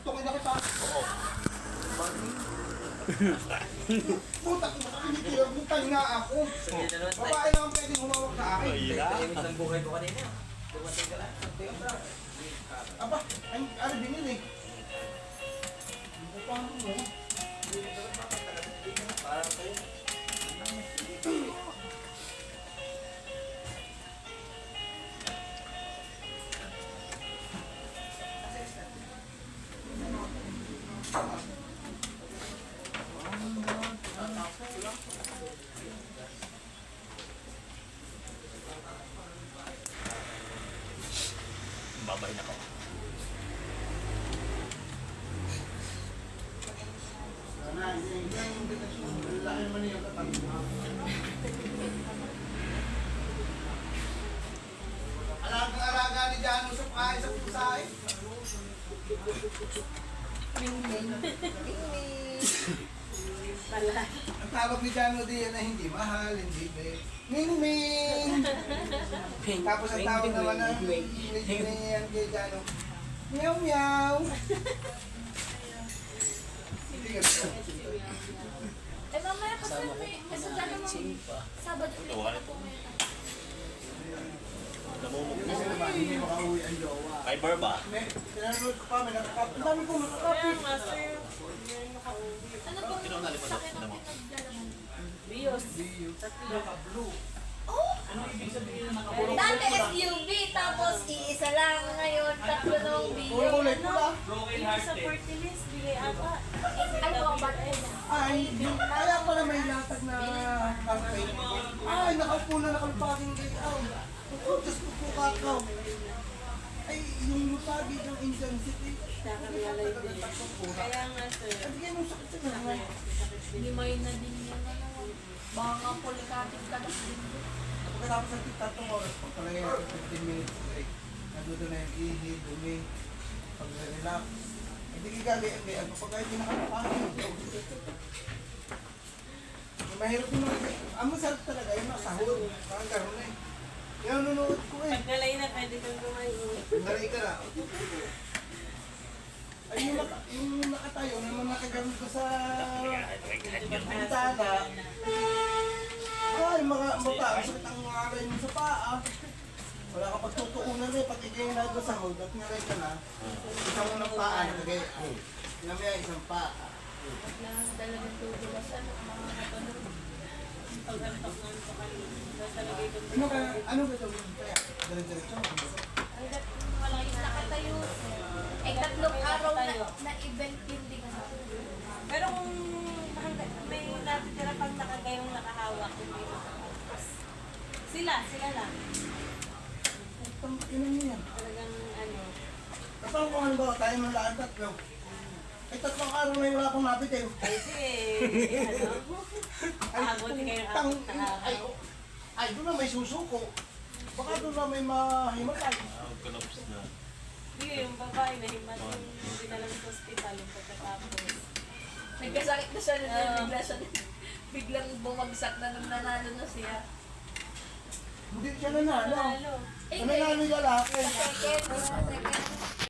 Tutukin na kita. Oo. Putak mo, kinikilig mo, talinga ako. Babae naman pwedeng humawak sa akin. Tahimik ng buhay ko kanina. Dumating ka lang. Aba, ano binili? Paano mo? Parang kayo. Babay na ko. Alaga ni Jano sa kain sa pusahe. Ang tawag ni Jano diyan na hindi mahal, hindi be. Ming Ming! Tapos ang tawag naman na yan kay Jano. Meow meow! Hindi ka Eh mamaya kasi may sadya mo Sabado ulit na po ngayon. kasi naman, hindi makauwi ang jowa. Kay Barba. Pinanood ko pa, may nakakapit. Ang dami kong nakakapit. Ano pong sakit ang pinaglalaman? Bios. Naka-blue. Dati SUV, tapos iisa lang ngayon, tatlo ng Puro biyo. kulay pula. Sa Fortilis, bigay ata. Ano po ang batay na? Ay, kaya pala may latag na carpet. Ay, nakaupo na nakalupaging gayaw. Oh, Diyos ko po kakaw. Ay, yung lupagi ng Indian City. Nakarealize din. Kaya nga sir. Ay, bigyan mo sakit sa mga. Limay na din yan. Baka nga polikatic ka na din. Pagkatapos ng 3 oras, pagkalagay natin 15 minutes break. Nandito na yung ihi, dumi, pag-relax. Hindi kagalian, ano pag kayo pinakapangin. Mahirap yung mga, ang masarap talaga yung masahod. Parang gano'n eh. Kaya nanonood ko eh. Pag nalay na, pwede kang kumain. Nalay ka na. Ay, yung nakatayo, naman nakagamit ko sa bintana. Ay, mga sakit ang aray mo sa paa. Wala ka pagtutuunan eh, pag ikay na sa hold at nalay ka na. Isang unang paa, nagagay. Namaya isang paa. Dala ng tubo na sa mga katulog. Pag-antok-antok kanina. Nasalagay ko. Ano ba ito? Kaya, dire-diretso. Ay, wala yung nakatayo. Eh, tatlong araw na event yun din. Pero kung may natitira pag nakagayong nakahawak, hindi sila lang. Ilan niya? Talagang ano. Kapag kung ano ba, tayo man laan tatlo. Ay, 3 araw na yung wala akong napit eh. Kasi ano. Abuti kayo Ay, ay, doon na may susuko. Baka doon na may mahimatay. Collapse na. Hindi, yung babae na himatay. Hindi na lang sa hospital yung pagkatapos. Nagkasakit na siya biglang bumagsak na nung nanalo na siya. Hindi siya nanalo. Lalo. Eh, Nanalo yung lalaki. second